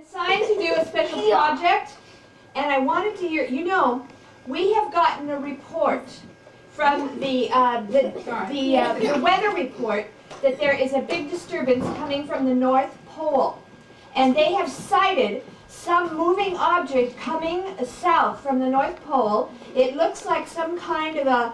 Assigned to do a special project, and I wanted to hear, we have gotten a report from the weather report that there is a big disturbance coming from the North Pole. And they have cited some moving object coming south from the North Pole. It looks like some kind of a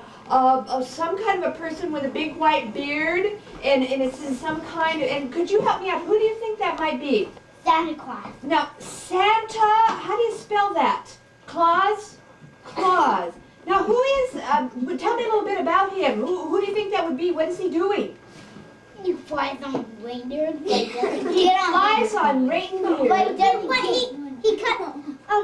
person with a big white beard, and it's in some kind of, and could you help me out? Who do you think that might be? Santa Claus. Now, Santa, how do you spell that? Claus? Claus. Now, who is, tell me a little bit about him. Who do you think that would be? What is he doing? He flies on reindeer. He flies on reindeer.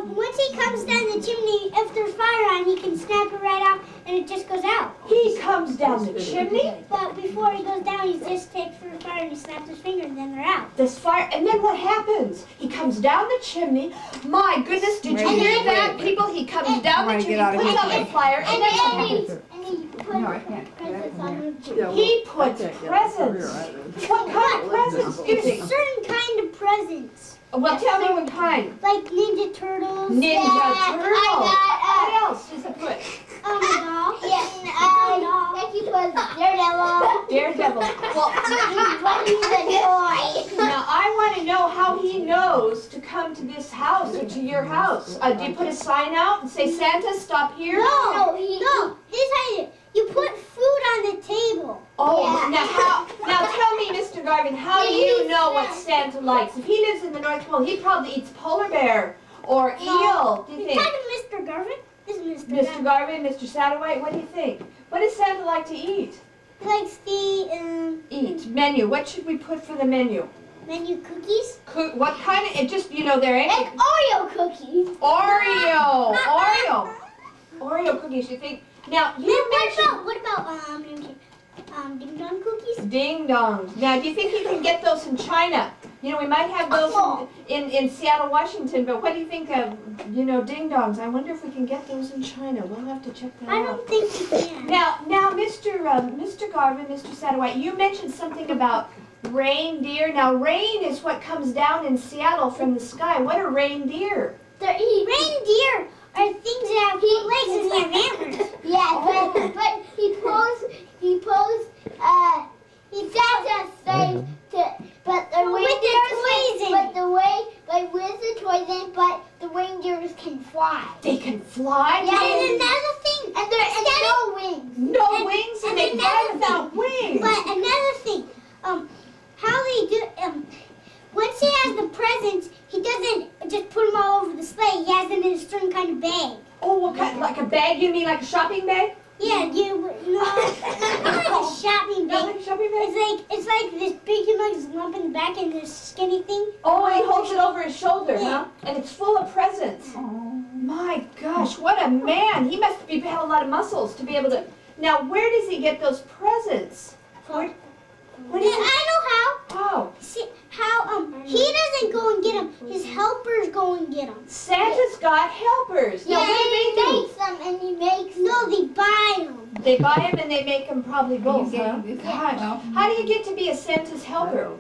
Once he comes down the chimney, if there's fire on, he can snap it right off, and it just goes out. He comes down the chimney? But before he goes down, he just takes for the fire and he snaps his finger, and then they're out. This fire, and then what happens? He comes down the chimney. My goodness, did you hear that, people? He comes down the chimney, puts out the fire, and then what happens? He puts presents. What kind of presents do you There's think? a certain kind of presents. Well, tell me what kind. Like Ninja Turtles. Ninja Turtles. What else does it put? A doll. Yes. He puts Daredevil. Daredevil. Well, now I want to know how he knows to come to this house or to your house. Do you put a sign out and say, Santa, stop here? No. Here's how you put food on the table. Oh, yeah. Now tell me, Mr. Garvin, how do you know what Santa likes? If he lives in the North Pole, he probably eats polar bear or eel. Do you think? Kind of Mr. Garvin. This is Mr. Garvin, Mr. Satterwhite, what do you think? What does Santa like to eat? He likes the Eat. Menu. What should we put for the menu? menu cookies. What kind of, it just, there ain't. Like Oreo cookies. Oreo cookies, you think? Now, you mentioned... What about ding dong cookies? Ding dongs. Now, do you think you can get those in China? We might have those in Seattle, Washington, but what do you think of, ding dongs? I wonder if we can get those in China. We'll have to check that out. I don't think you can. Now, Mr. Garvin, Mr. Satterwhite, you mentioned something about reindeer. Now, rain is what comes down in Seattle from the sky. What are reindeer? Reindeer are things that have legs and they have antlers. Yeah, but he Santa says but the reindeers can fly. They can fly? Yeah, and another thing, and no wings. No wings, and they fly without wings. But another thing, how they do, once he has the presents, he doesn't just put them all over the sleigh. He has them in a certain kind of bag. Oh, what kind? Like a bag? You mean like a shopping bag? Yeah, not like a shopping bag. Not like a shopping bag? It's like this big humongous lump in the back and this skinny thing. Oh, he holds it over his shoulder, huh? And it's full of presents. Oh. My gosh, what a man. He must have a lot of muscles to be able to... Now, where does he get those presents? I know how. How? See, he doesn't go and get them. His helpers go and get them. Santa's got helpers. Now, what do they do? No, they buy them. They buy them and they make them probably both, huh? Gosh. How do you get to be a Santa's helper?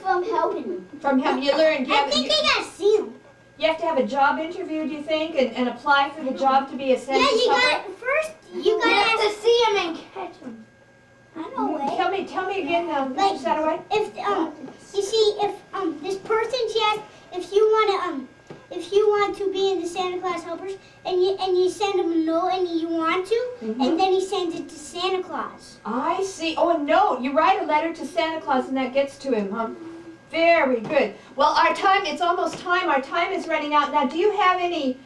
From helping them. From him, you learn. I think they gotta see them. You have to have a job interview, do you think, and apply for the job to be a Santa's helper? You have to see them and catch them. I know way. Tell me again, Mr. Satterwhite. If this person, she asked if you want to be in the Santa Claus helpers, and you send him a note and you want to, and then he sends it to Santa Claus. I see. Oh, a note. You write a letter to Santa Claus and that gets to him, huh? Very good. Well, it's almost time. Our time is running out. Now, do you have any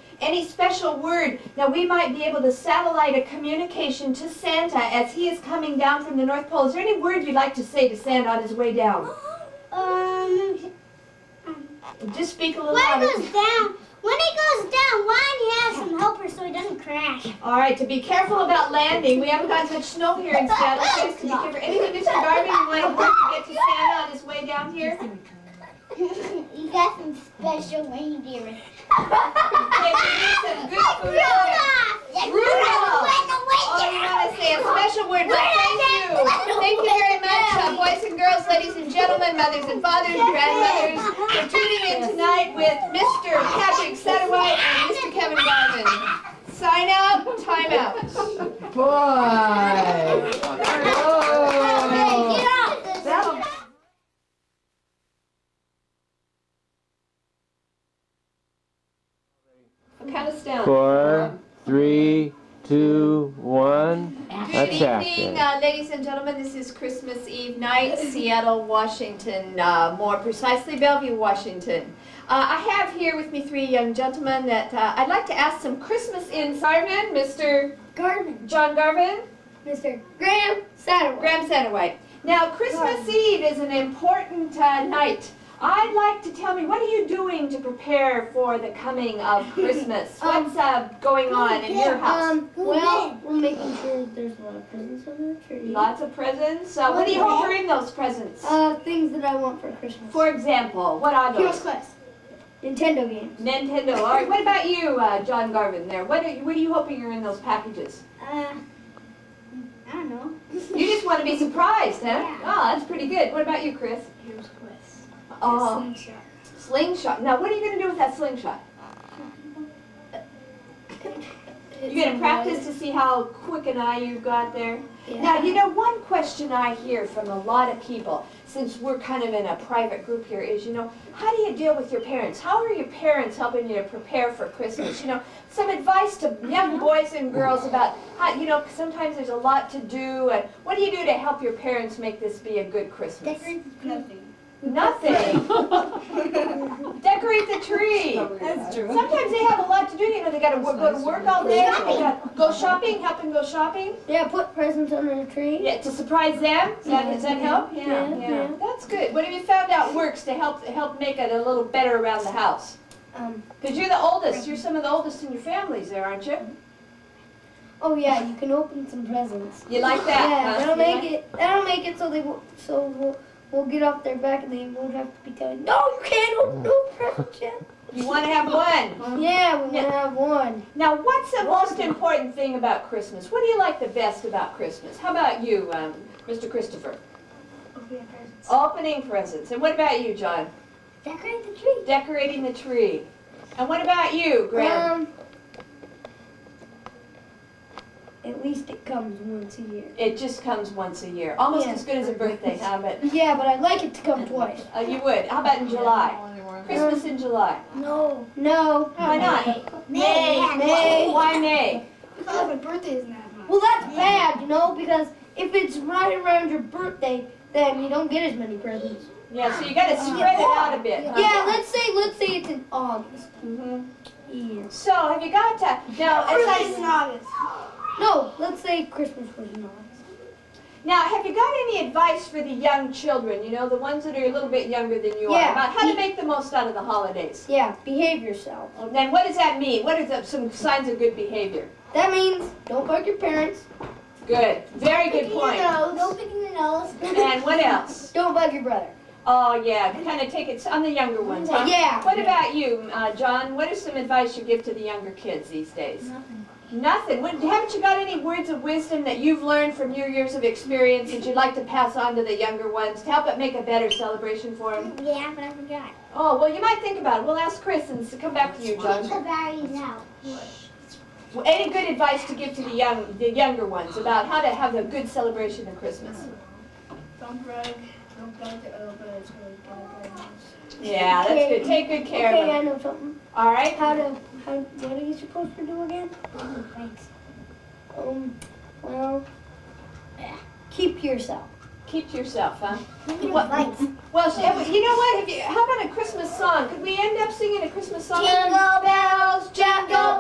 special word? Now, we might be able to satellite a communication to Santa as he is coming down from the North Pole. Is there any word you'd like to say to Santa on his way down? Just speak a little louder. When he goes down, why don't you have some helpers so he doesn't crash? All right, to be careful about landing. We haven't got much snow here in Seattle, so to be careful. Anything, Mr. Garvin, you want to work to get to Santa on his way down here? You got some special reindeer. Okay, we need some good food. Rudolph! Oh, you want to say a special word, but thank you. Thank you very much. boys and girls, ladies and gentlemen, mothers and fathers, grandmothers, for tuning in tonight with Mr. Patrick Satterwhite and Mr. Kevin Garvin. Sign out, time out. Boy! Get off this. Count us down. 4, 3, 2, 1. Good That's evening, action. ladies and gentlemen. This is Christmas Eve night, Seattle, Washington, more precisely Bellevue, Washington. I have here with me 3 young gentlemen that I'd like to ask some Christmas in Fireman, Mr. Garvin. John Garvin, Mr. Graham Satterwhite. Graham Satterwhite. Now, Christmas Eve is an important night. I'd like to tell me, what are you doing to prepare for the coming of Christmas? What's going on in your house? Well, we're making sure there's a lot of presents under the tree. Lots of presents. What do you hope are in those presents? Things that I want for Christmas. For example, what are those? Quest. Nintendo games. Nintendo. All right. What about you, John Garvin? There. What are you hoping are in those packages? I don't know. You just want to be surprised, huh? Yeah. Oh, that's pretty good. What about you, Chris? Here's Quest. Oh, Slingshot. slingshot. Now, what are you going to do with that slingshot? You're going to practice to see how quick an eye you've got there? Yeah. Now, you know, one question I hear from a lot of people, since we're kind of in a private group here, is, you know, how do you deal with your parents? How are your parents helping you to prepare for Christmas? You know, some advice to young boys and girls about how, you know, sometimes there's a lot to do, and what do you do to help your parents make this be a good Christmas? Nothing. Nothing. Decorate the tree. That's true. Sometimes they have a lot to do. You know, they got to go to work all day. They got to go shopping. Help them go shopping. Yeah, put presents under the tree. Yeah, to surprise them. Does that help? Yeah. That's good. What have you found out works to help make it a little better around the house? Because you're the oldest. You're some of the oldest in your families there, aren't you? Oh yeah, you can open some presents. You like that? Yeah, huh? that'll You make like- it. That'll make it so we'll get off their back and they won't have to be telling. No, you can't open no presents yet. You want to have one. Yeah, we want to have one. Now, what's the most important thing about Christmas? What do you like the best about Christmas? How about you, Mr. Christopher? Opening presents. And what about you, John? Decorate the tree. Decorating the tree. And what about you, Graham? At least it comes once a year. It just comes once a year. Almost Yeah. as good as a birthday, huh? But Yeah, but I'd like it to come twice. you would. How about in July? Christmas in July. No. Why not? May. Why May? Because my birthday isn't that much. Well, that's bad, you know, because if it's right around your birthday, then you don't get as many presents. Yeah, so you got to spread it out a bit. Huh? Yeah, let's say it's in August. hmm Yeah. So have you got to now? As Birthday's in I, August. No, let's say Christmas was in August. now, have you got any advice for the young children? You know, the ones that are a little bit younger than you are, Yeah. about how to make the most out of the holidays. Yeah, behave yourself. Well, then, what does that mean? What are some signs of good behavior? That means don't bug your parents. Good. Very good point. No picking your nose. And what else? Don't bug your brother. Oh, yeah. Kind of take it on the younger ones, huh? Yeah. What about you, John? What is some advice you give to the younger kids these days? Nothing. Haven't you got any words of wisdom that you've learned from your years of experience that you'd like to pass on to the younger ones to help it make a better celebration for them? Yeah, but I forgot. Oh, well, you might think about it. We'll ask Chris and come back to you, John. the batteries out. Well, any good advice to give to the younger ones about how to have a good celebration of Christmas? Don't brag. Don't brag to other brothers. Yeah, that's good. Take good care Okay, of I them. know something. All right? What are you supposed to do again? Thanks. Well, keep to yourself. Keep to yourself, huh? What? Well, you know what? How about a Christmas song? Could we end up singing a Christmas song? Jingle bells, jingle